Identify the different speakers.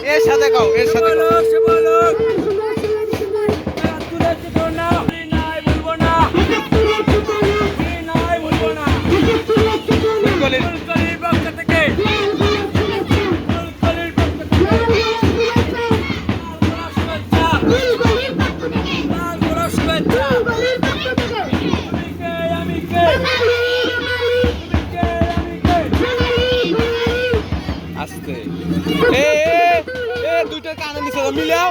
Speaker 1: এর সাথে গাও এর সাথে আস্তে এ দুইটা কানে নিচে মিলাও